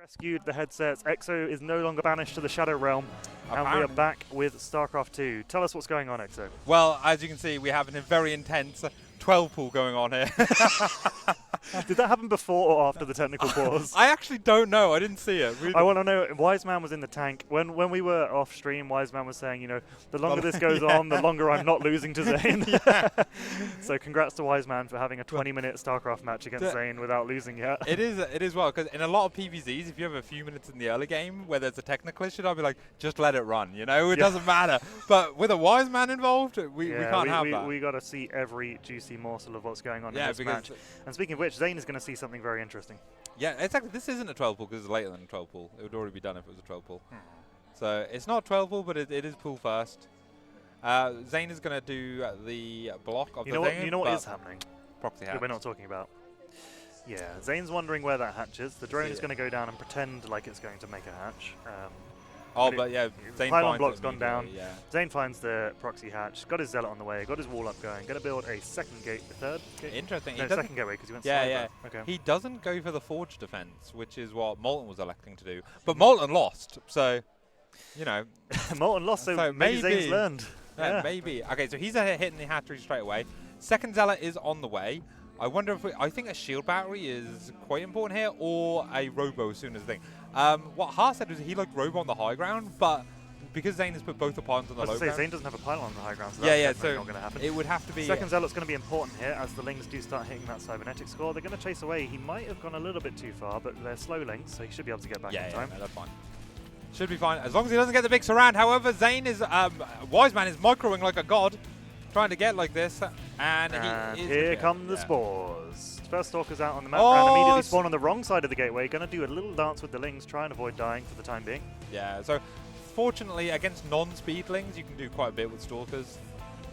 Rescued the headsets. Exo is no longer banished to the Shadow Realm, and we are back with Starcraft 2. Tell us what's going on, Exo. Well, as you can see, we have a very intense 12 pool going on here. Did that happen before or after the technical pause? I actually don't know. I didn't see it. I want to know. WiseMan was in the tank. When we were off stream, WiseMan was saying, you know, the longer this goes on, the longer I'm not losing to Zain. So congrats to WiseMan for having a 20-minute Starcraft match against Zain without losing yet. It is well, because in a lot of PvZs, if you have a few minutes in the early game where there's a technical issue, I'll be like, just let it run, you know? It doesn't matter. But with a WiseMan involved, we can't have that. We got to see every juicy morsel of what's going on in this match. And speaking of which, Zain is going to see something very interesting. Yeah, exactly. This isn't a 12 pool because it's later than a 12 pool. It would already be done if it was a 12 pool. So it's not 12 pool, but it is pool first. Zain is going to do the block of the thing. You know what is happening? Proxy hatch. That we're not talking about. Yeah, Zain's wondering where that hatch is. The drone is going to go down and pretend like it's going to make a hatch. But yeah, Zain pylon block's gone down. Yeah. Zain finds the proxy hatch, got his zealot on the way, got his wall up going, going to build a second gate, the third gate? Interesting. No, second gateway because he went yeah. Okay. He doesn't go for the forge defense, which is what Molten was electing to do. But Molten lost, so, you know. Molten lost, so maybe Zain's learned. Yeah, maybe. Okay, so he's hitting the hatchery straight away. Second zealot is on the way. I wonder if I think a shield battery is quite important here, or a robo as soon as the thing. What Haas said was he liked robo on the high ground, but because Zain has put both the pylons on the low ground. Zain doesn't have a pylon on the high ground, so that's definitely not going to happen. It would have to be. Second zealot's going to be important here as the Lings do start hitting that cybernetic score. They're going to chase away. He might have gone a little bit too far, but they're slow Lings, so he should be able to get back in time. Yeah, no, that's fine. Should be fine as long as he doesn't get the big surround. However, Zain is WiseMan is microing like a god, trying to get like this, and here come the spores. First Stalker's out on the map and immediately spawn on the wrong side of the gateway. Going to do a little dance with the Lings, try and avoid dying for the time being. Yeah, so fortunately against non-speed Lings, you can do quite a bit with Stalkers.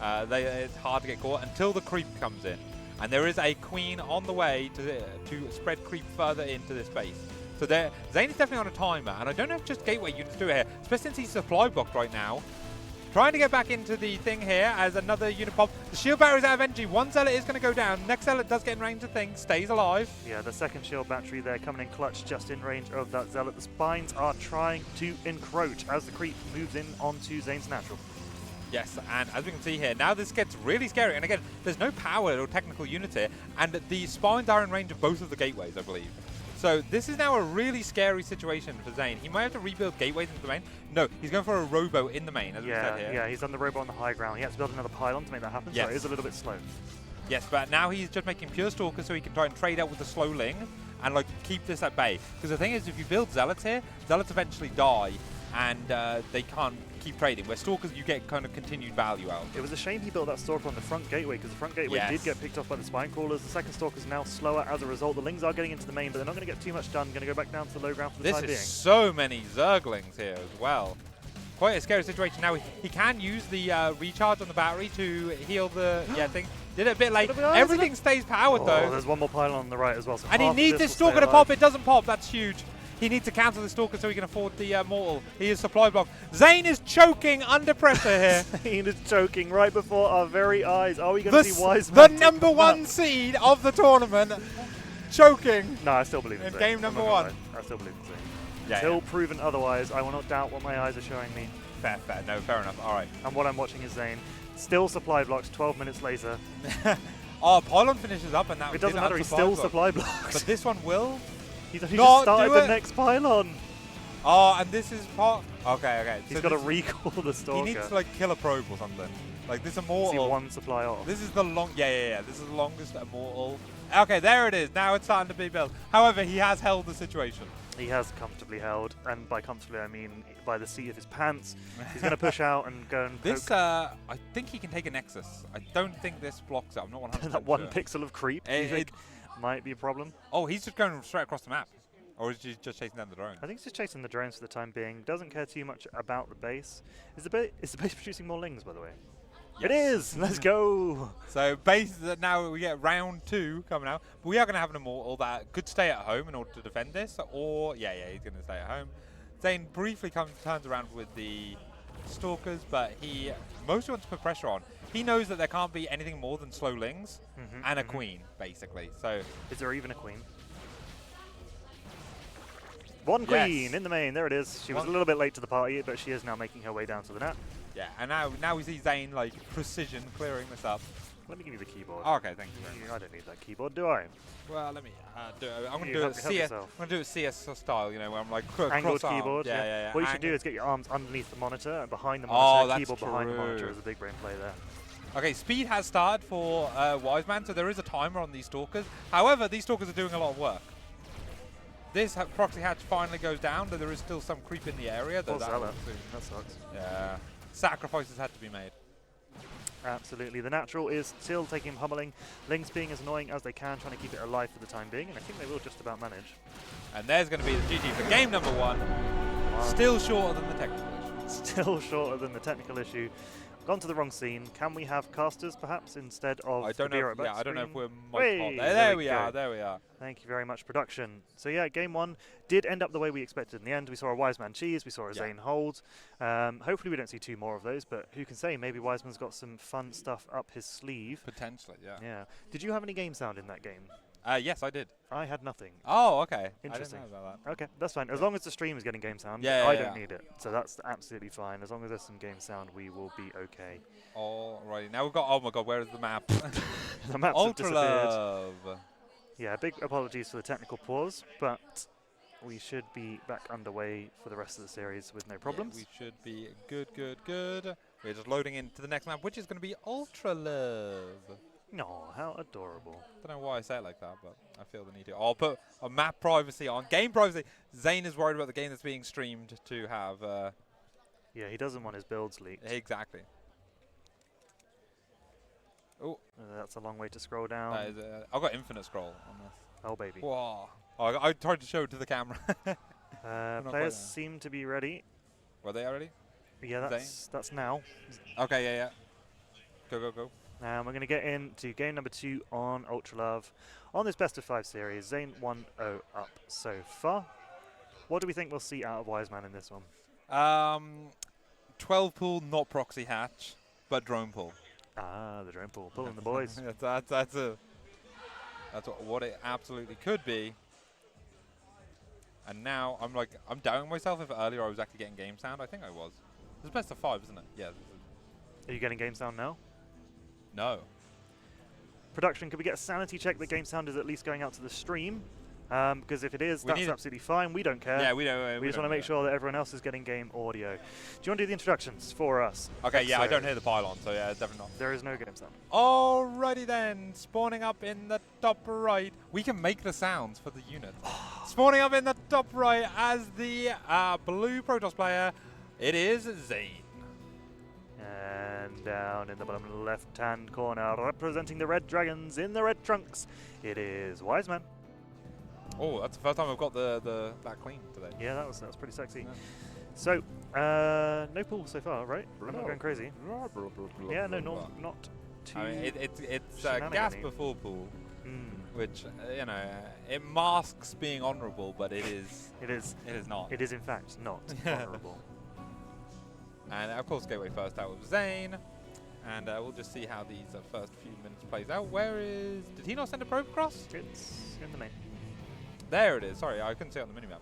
It's hard to get caught until the creep comes in. And there is a queen on the way to spread creep further into this base. So Zain is definitely on a timer, and I don't know if just gateway units do it here, especially since he's supply blocked right now. Trying to get back into the thing here as another unit pop. The shield battery is out of energy. One zealot is going to go down. Next zealot does get in range of things, stays alive. Yeah, the second shield battery there coming in clutch just in range of that zealot. The spines are trying to encroach as the creep moves in onto Zain's natural. Yes, and as we can see here, now this gets really scary. And again, there's no power or technical unit here, and the spines are in range of both of the gateways, I believe. So this is now a really scary situation for Zain. He might have to rebuild gateways into the main. No, he's going for a robo in the main, as we said here. Yeah, he's done the robo on the high ground. He has to build another pylon to make that happen, so it is a little bit slow. Yes, but now he's just making pure Stalker so he can try and trade out with the slow Ling and like keep this at bay. Because the thing is, if you build Zealots here, Zealots eventually die and they can't keep trading. Where Stalkers, you get kind of continued value out. It was a shame he built that Stalker on the front gateway, because the front gateway did get picked off by the spine crawlers. The second Stalker's now slower as a result. The Lings are getting into the main, but they're not going to get too much done. Going to go back down to the low ground for the time being. This is so many Zerglings here as well. Quite a scary situation. Now he can use the recharge on the battery to heal the thing. Did it a bit late. Everything stays powered though. There's one more pylon on the right as well. So and he needs this Stalker to pop. It doesn't pop. That's huge. He needs to cancel the Stalker so he can afford the Mortal. He is supply block. Zain is choking under pressure here. Zain is choking right before our very eyes. Are we going to see WiseMan? The number one seed of the tournament choking. No, I still believe in Zain. Game number one. I still believe in Zain. Until proven otherwise, I will not doubt what my eyes are showing me. Fair. No, fair enough. All right. And what I'm watching is Zain. Still supply blocks 12 minutes later. Pylon finishes up and that it doesn't matter, he's still supply blocks. But this one will. He's just started the next pylon. Oh, and this is part. Okay. He's got to recall the Stalker. He needs to like kill a probe or something. Like this immortal. See one supply off. This is the long. Yeah. This is the longest immortal. Okay, there it is. Now it's starting to be built. However, he has held the situation. He has comfortably held, and by comfortably I mean by the seat of his pants. He's going to push out and go and this, I think he can take a Nexus. I don't think this blocks it. I'm not 100%. That one pixel of creep. It might be a problem. Oh, he's just going straight across the map. Or is he just chasing down the drone? I think he's just chasing the drones for the time being. Doesn't care too much about the base. Is the base producing more Lings, by the way? Yes. It is! Let's go! So base now we get round 2 coming out. But we are going to have an immortal that could stay at home in order to defend this. Or, he's going to stay at home. Zain briefly turns around with the Stalkers, but he mostly wants to put pressure on. He knows that there can't be anything more than slow Lings and a queen, basically. So is there even a queen? One Yes. queen in the main. There it is. She was a little bit late to the party, but she is now making her way down to the net. Yeah, and now we see Zain like precision clearing this up. Let me give you the keyboard. Oh, okay, thank you very much. I don't need that keyboard, do I? Well, let me do it. I'm gonna You do help it CS. I'm yourself. gonna do it CS style, you know, where I'm like Angled cross-armed. keyboard. Yeah. What you should do is get your arms underneath the monitor and behind the monitor. Oh, and that's keyboard behind the monitor true. is a big brain play there. Okay, speed has started for WiseMan, so there is a timer on these Stalkers. However, these Stalkers are doing a lot of work. This proxy hatch finally goes down, but there is still some creep in the area. Poor Zealot. That sucks. Yeah, sacrifices had to be made. Absolutely. The natural is still taking pummeling. Lings being as annoying as they can, trying to keep it alive for the time being, and I think they will just about manage. And there's going to be the GG for game number 1. Still shorter than the technical issue. Still shorter than the technical issue. Gone to the wrong scene. Can we have casters perhaps instead of I don't the know. Beer Yeah, I don't know if we're Hey, there we go. are. There we are. Thank you very much, production. So yeah, game 1 did end up the way we expected in the end. We saw a WiseMan cheese, we saw a Zain hold. Hopefully we don't see 2 more of those, but who can say, maybe WiseMan's got some fun stuff up his sleeve. Potentially, yeah. Yeah. Did you have any game sound in that game? Yes, I did. I had nothing. Oh, okay. Interesting. I didn't know about that. Okay, that's fine. As long as the stream is getting game sound, Yeah, I yeah, don't yeah. need it. So that's absolutely fine. As long as there's some game sound, we will be okay. Alrighty, now we've got. Oh my God, where is the map? The maps have Ultra disappeared. love. Yeah, big apologies for the technical pause, but we should be back underway for the rest of the series with no problems. Yeah, we should be good. We're just loading into the next map, which is going to be Ultra Love. No, how adorable. Don't know why I say it like that, but I feel the need to. I'll put a map privacy on. Game privacy. Zain is worried about the game that's being streamed to have. Yeah, he doesn't want his builds leaked. Exactly. Oh, That's a long way to scroll down. that is, I've got infinite scroll on this. Oh, baby. Whoa. Oh, I tried to show it to the camera. not quite Players there. seem to be ready. Were they already? Yeah, that's now. Okay, yeah. Go. Now we're going to get into game number 2 on Ultra Love. On this best of 5 series, Zain 1-0 up so far. What do we think we'll see out of WiseMan in this one? 12 pool, not proxy hatch, but drone pool. Ah, the drone pool, pulling the boys. that's what it absolutely could be. And now I'm doubting myself if earlier I was actually getting game sound. I think I was. It's best of 5, isn't it? Yeah. Are you getting game sound now? No. Production, could we get a sanity check that game sound is at least going out to the stream? Because if it is, that's absolutely fine. We don't care. Yeah, we don't. We just want to make sure that everyone else is getting game audio. Do you want to do the introductions for us? Okay, yeah, I don't hear the pylon, so yeah, definitely not. There is no game sound. Alrighty then, spawning up in the top right. We can make the sounds for the unit. Spawning up in the top right as the blue Protoss player, it is Zain. And down in the bottom left-hand corner, representing the red dragons in the red trunks, it is WiseMan. Oh, that's the first time I've got that clean today. Yeah, that was pretty sexy. Yeah. So, no pool so far, right? I'm not going crazy. Yeah, no, not too. I mean, it's gas before pool, which you know it masks being honourable, but it is. It is not. It is in fact not honourable. And of course, Gateway first out with Zain, and we'll just see how these first few minutes plays out. Where is? Did he not send a probe across? It's in the main. There it is. Sorry, I couldn't see it on the minimap.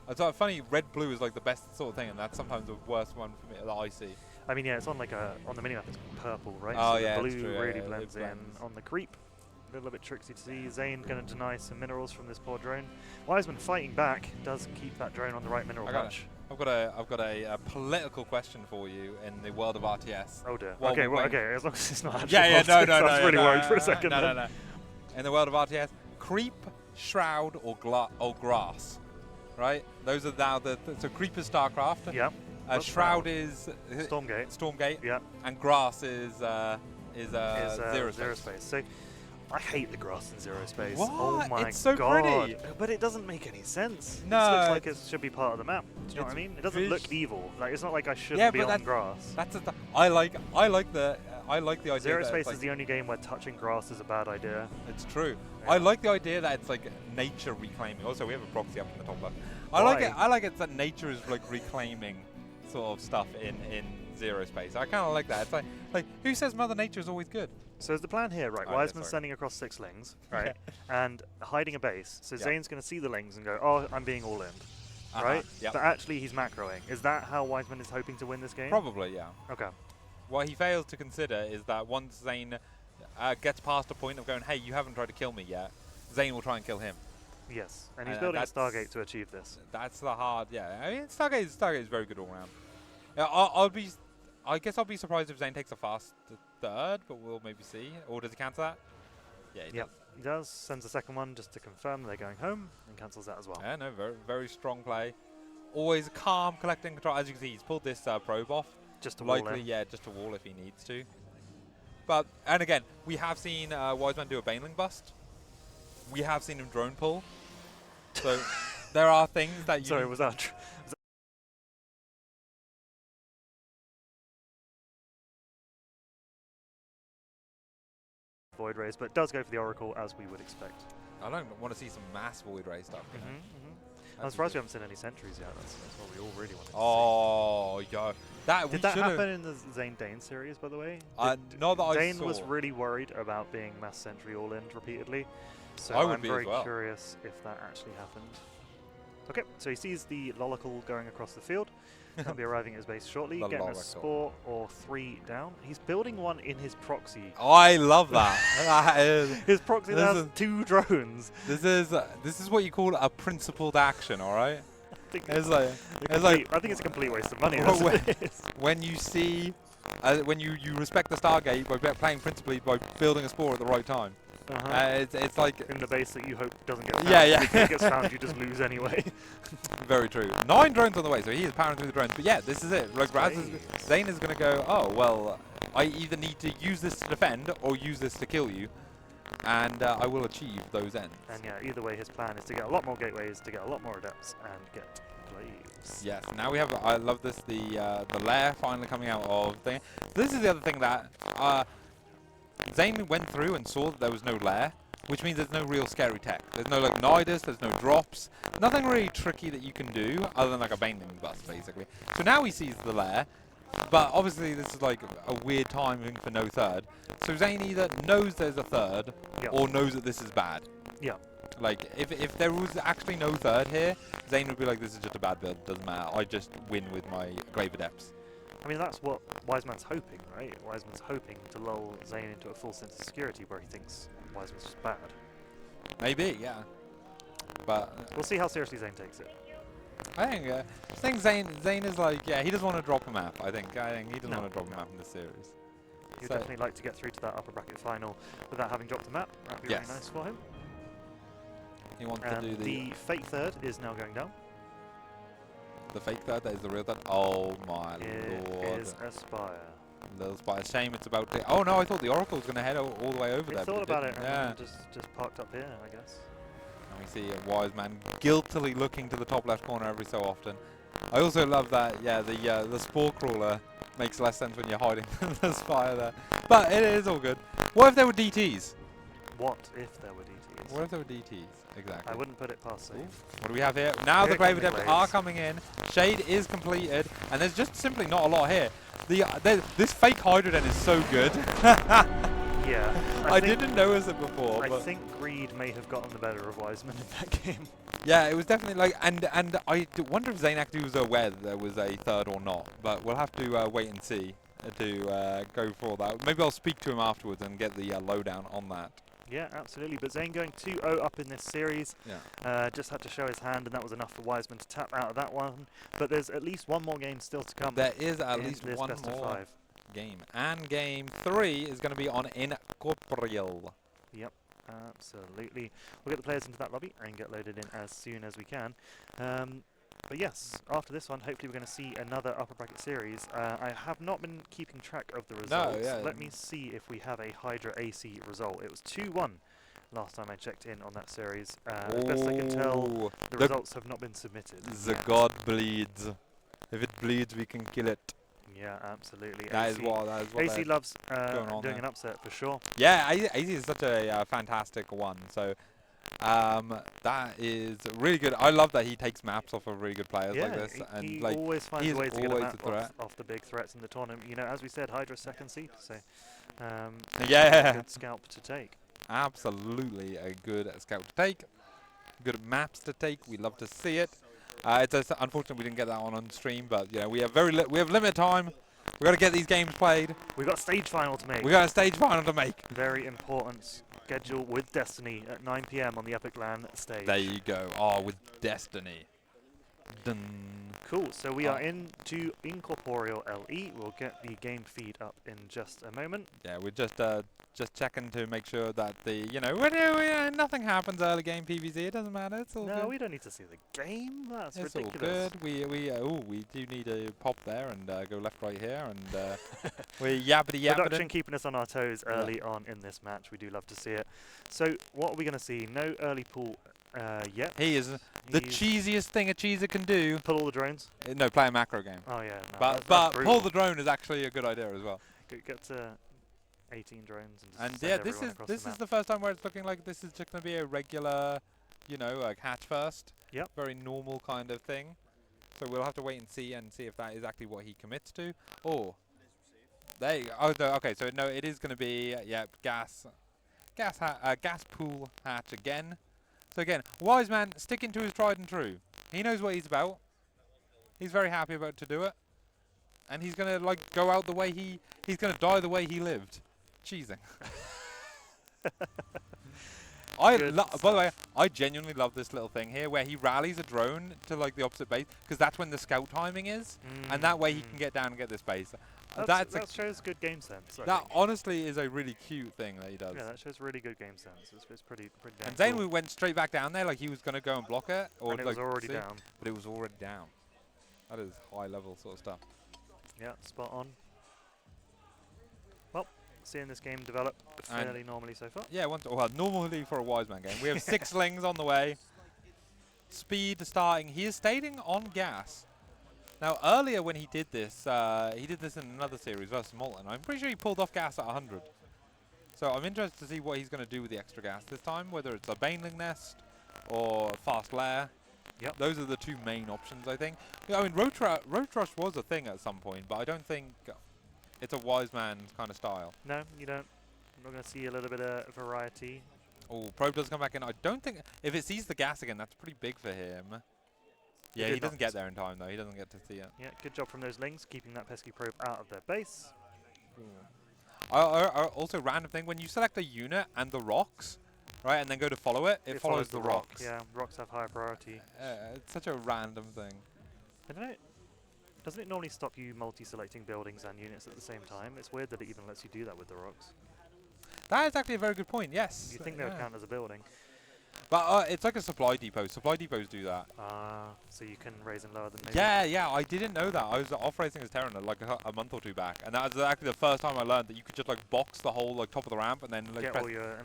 It's funny. Red-blue is like the best sort of thing, and that's sometimes the worst one for me that I see. I mean, yeah, it's on like on the minimap. It's purple, right? Oh so yeah, the blue it's true. really Yeah, blends in on the creep. A little bit tricksy to see. Zain going to deny some minerals from this poor drone. WiseMan fighting back does keep that drone on the right mineral patch. I've got a political question for you in the world of RTS. Oh dear. Well, okay, well, okay. As long as it's not actually yeah, politics, no. I was really worried for a second. No. In the world of RTS, creep, shroud, or grass, right? Those are now so creep is Starcraft. Yeah. Shroud is Stormgate. Yeah. And grass is zero space. So I hate the grass in zero space. What? Oh my it's so god! pretty. But it doesn't make any sense. No, it looks like it should be part of the map. Do you know what I mean? It doesn't look evil. Like it's not like I shouldn't be on grass. That's I like the idea. Zero space is the only game where touching grass is a bad idea. It's true. Yeah. I like the idea that it's like nature reclaiming. Also, we have a proxy up in the top left. I like it that nature is like reclaiming sort of stuff in zero space. I kind of like that. It's like who says Mother Nature is always good? So is the plan here, right? Oh, yeah, Wiseman's sorry. sending across 6 lings, right? And hiding a base. So Zane's going to see the lings and go, oh, I'm being all in, right? Yep. But actually he's macroing. Is that how Wiseman is hoping to win this game? Probably, yeah. Okay. What he fails to consider is that once Zain gets past a point of going, hey, you haven't tried to kill me yet, Zain will try and kill him. Yes, and he's building a Stargate to achieve this. That's the hard, yeah. I mean, Stargate is very good all round. Yeah, I guess I'll be surprised if Zain takes a fast third, but we'll maybe see. Or does he cancel that? Yeah, he does. He does. Sends a second one just to confirm they're going home, and cancels that as well. Yeah, no, very strong play. Always calm, collecting control. As you can see, he's pulled this probe off. Just to wall likely, in. yeah, just to wall if he needs to. But and again, we have seen WiseMan do a Baneling bust. We have seen him drone pull. So there are things that you. Sorry, was that? Void Rays, but it does go for the Oracle as we would expect. I don't want to see some mass Void Ray stuff. You know? I'm surprised we haven't seen any sentries yet. That's what we all really want to see. Oh, yeah. Did that happen in the Zain Dane series, by the way? Not that I saw. Dane was really worried about being mass sentry all in repeatedly. So I would I'm be very as well. curious if that actually happened. Okay, so he sees the Lolacle going across the field. He'll be arriving at his base shortly, The getting a Lolacle. spore or 3 down. He's building one in his proxy. I love that. That is, His proxy This has is- 2 drones. this is what you call a principled action, all right? I think It's like I think it's a complete waste of money. Well, that's what it is. when you see, when you respect the Stargate by playing principally by building a spore at the right time. It's like In the base that you hope doesn't get found. Yeah, yeah. If it gets found, you just lose anyway. very true. 9 drones on the way, so he is powering through the drones. But yeah, this is it. Like Zain is going to go, oh well, I either need to use this to defend or use this to kill you, and I will achieve those ends. And yeah, either way, his plan is to get a lot more gateways, to get a lot more adepts, and get glaives. Yes. Now we have. I love this. The lair finally coming out of thing. This is the other thing that Zain went through and saw that there was no lair, which means there's no real scary tech. There's no like Nidus, there's no drops, nothing really tricky that you can do other than like a Baneling bust basically. So now he sees the lair, but obviously this is like a weird timing for no third. So Zain either knows there's a third or knows that this is bad. Yeah. Like if there was actually no third here, Zain would be like, this is just a bad build, doesn't matter. I just win with my Grave Adepts. I mean, that's what Wiseman's hoping, right? Wiseman's hoping to lull Zain into a full sense of security where he thinks Wiseman's just bad. Maybe, yeah. But We'll see how seriously Zain takes it. I think Zain is like, yeah, he doesn't want to drop a map. I think he doesn't want to drop a map in this series. He'd So- definitely like to get through to that upper bracket final without having dropped a map. That'd be Yes. really nice for him. He wants to do And the fake third is now going down. the fake third. That is the real third. Oh my It lord! is Aspire. Little spy. Shame it's about to. Oh no! I thought the Oracle was going to head all the way over They there. thought but about it didn't. and Yeah. just parked up here, I guess. And we see a WiseMan guiltily looking to the top left corner every so often. I also love that. Yeah, the spore crawler makes less sense when you're hiding than the spire there. But it is all good. What if there were DTs? What if there were DTs? What if there were DTs? Exactly. I wouldn't put it past Zain. What do we have here? Now Here the Grave come the Adepts Glaives. are coming in. Shade is completed, and there's just simply not a lot here. This fake Hydra Den is so good. Yeah. I think- didn't notice it before. I but think greed may have gotten the better of Wiseman in that game. yeah, it was definitely like, and I wonder if Zain actually was aware that there was a third or not. But we'll have to wait and see to go for that. Maybe I'll speak to him afterwards and get the lowdown on that. Yeah, absolutely. But Zain going 2-0 up in this series. Yeah. Just had to show his hand, and that was enough for Wiseman to tap out of that one. But there's at least one more game still to come. There is at in least this one best of more 5. game, and game 3 is going to be on Incorporeal. Yep, absolutely. We'll get the players into that lobby and get loaded in as soon as we can. But yes, after this one, hopefully we're going to see another upper bracket series. I have not been keeping track of the results. yeah. Let me see if we have a Hydra AC result. It was 2-1 last time I checked in on that series. As best I can tell, Ooh, the results have not been submitted. the yet. god bleeds. If it bleeds, we can kill it. Yeah, absolutely. That is what. AC they're- loves going on doing there. an upset for sure. Yeah, AC is such a fantastic one. So That is really good. I love that he takes maps off of really good players like this. And he like, always finds he a is way to get a always map a threat. off the big threats in the tournament. You know, as we said, Hydra's second seed, so Yeah. a good scalp to take. Absolutely a good scout to take. Good maps to take. We love to see it. It's unfortunate we didn't get that one on stream, but you know we have limited time. We got to get these games played. We've got stage final to make. We got a stage final to make. Very important schedule with Destiny at 9 PM on the Epic LAN stage. There you go. Oh, with Destiny. Dun. Cool. So we are into Incorporeal LE. We'll get the game feed up in just a moment. Yeah, we're just checking to make sure that nothing happens early game PvZ. It doesn't matter. It's all good. No, we don't need to see the game. That's It's ridiculous. all good. We do need to pop there and go left, right here, and we're yappity Production keeping us on our toes early on in this match. We do love to see it. So what are we going to see? No early pool yet. He is the cheesiest thing a cheeser can do. Pull all the drones. No, play a macro game. Oh yeah. No, But that's pull the drone is actually a good idea as well. get to 18 drones and, just And send yeah, everyone across this the is map. the first time where it's looking like this is just going to be a regular, like hatch first. Yep. Very normal kind of thing. So we'll have to wait and see if that is actually what he commits to. Or there you go. Oh, no, okay. So no, it is going to be gas pool hatch again. So again, WiseMan sticking to his tried and true. He knows what he's about. He's very happy about to do it. And he's going to go out the way he's going to die the way he lived. Cheesing. By the way, I genuinely love this little thing here where he rallies a drone to the opposite base because that's when the scout timing is, and that way he can get down and get this base. That shows good game sense. I that think. honestly is a really cute thing that he does. Yeah, that shows really good game sense. It's pretty damn And Zain cool. went straight back down there like he was going to go and block it, or And it was already down. But it was already down. That is high level sort of stuff. Yeah, spot on. Well, seeing this game develop fairly normally so far. Yeah, normally for a WiseMan game. We have 6 slings on the way. Speed starting. He is staying on gas. Now, earlier when he did this in another series versus Molten. I'm pretty sure he pulled off gas at 100. So I'm interested to see what he's going to do with the extra gas this time, whether it's a Baneling Nest or Fast Lair. Yep. Those are the 2 main options, I think. I mean, Roach Rush was a thing at some point, but I don't think it's a WiseMan kind of style. No, you don't. I'm not going to see a little bit of variety. Oh, Probe does come back in. I don't think... If it sees the gas again, that's pretty big for him. Yeah, he doesn't get there in time, though. He doesn't get to see it. Yeah, good job from those Lings, keeping that pesky probe out of their base. Also, random thing, when you select a unit and the rocks, right, and then go to follow it, it follows the rocks. Yeah, rocks have higher priority. It's such a random thing. I don't know. Doesn't it normally stop you multi-selecting buildings and units at the same time? It's weird that it even lets you do that with the rocks. That is actually a very good point, yes. You'd think they would count as a building. But it's like a supply depot. Supply depots do that. So you can raise and lower them maybe? Yeah, I didn't know that. I was off racing as Terran like a month or 2 back, and that was actually the first time I learned that you could just box the whole top of the ramp and then Get all your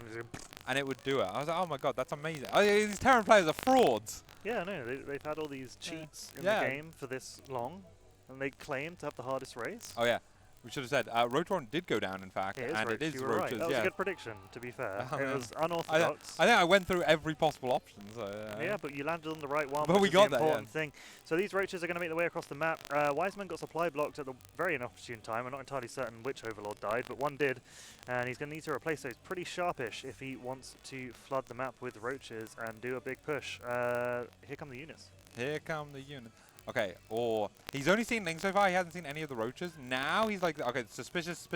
and it would do it. I was like, oh my god, that's amazing. These Terran players are frauds. Yeah, no, they've had all these cheats in the game for this long, and they claim to have the hardest race. Oh yeah. We should have said Rotron did go down, in fact, and it is you were right. Roaches. That was a good prediction, to be fair. It was I unorthodox. think I went through every possible option. So, yeah, but you landed on the right one, but which we is got the that, important thing. So these Roaches are going to make their way across the map. WiseMan got supply blocked at the very inopportune time. I'm not entirely certain which Overlord died, but one did. And he's going to need to replace those pretty sharpish if he wants to flood the map with Roaches and do a big push. Here come the units. Here come the units. Okay, or he's only seen Lings so far. He hasn't seen any of the Roaches. Now he's like, okay, suspicious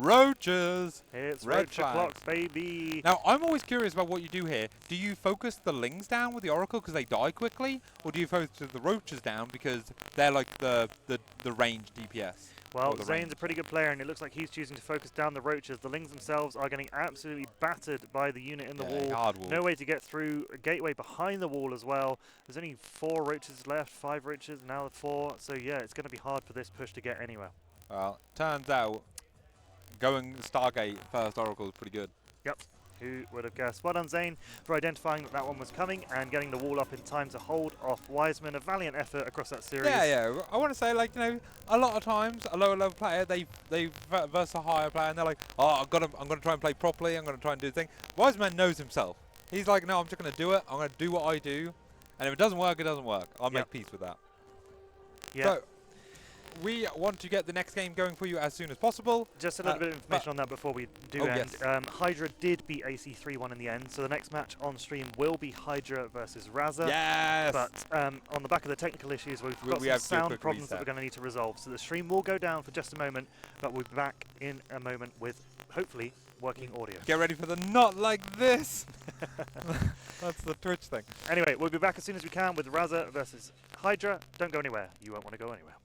Roaches. It's Red Roach flag. o'clock, baby. Now I'm always curious about what you do here. Do you focus the Lings down with the Oracle because they die quickly, or do you focus the Roaches down because they're like the ranged DPS? Well, Zain's a pretty good player, and it looks like he's choosing to focus down the Roaches. The Lings themselves are getting absolutely battered by the unit in the wall. Hard wall. No way to get through. A gateway behind the wall as well. There's only 4 Roaches left, 5 Roaches, now 4. So yeah, it's going to be hard for this push to get anywhere. Well, turns out going Stargate first Oracle is pretty good. Yep. Who would have guessed? Well done, Zain, for identifying that one was coming and getting the wall up in time to hold off WiseMan. A valiant effort across that series. Yeah. I want to say, a lot of times a lower level player they versus a higher player and they're like, oh, I'm gonna try and play properly. I'm gonna try and do the thing. WiseMan knows himself. He's like, no, I'm just going to do it. I'm going to do what I do. And if it doesn't work, it doesn't work. I'll make peace with that. Yeah. So, we want to get the next game going for you as soon as possible. Just a little bit of information on that before we do end. Yes. Hydra did beat AC 3-1 in the end, so the next match on stream will be Hydra versus Raza. Yes! But on the back of the technical issues, we've got we some have to do a sound quick problems that reset. we're going to need to resolve. So the stream will go down for just a moment, but we'll be back in a moment with, hopefully, working audio. Get ready for the not like this. That's the Twitch thing. Anyway, we'll be back as soon as we can with Raza versus Hydra. Don't go anywhere. You won't want to go anywhere.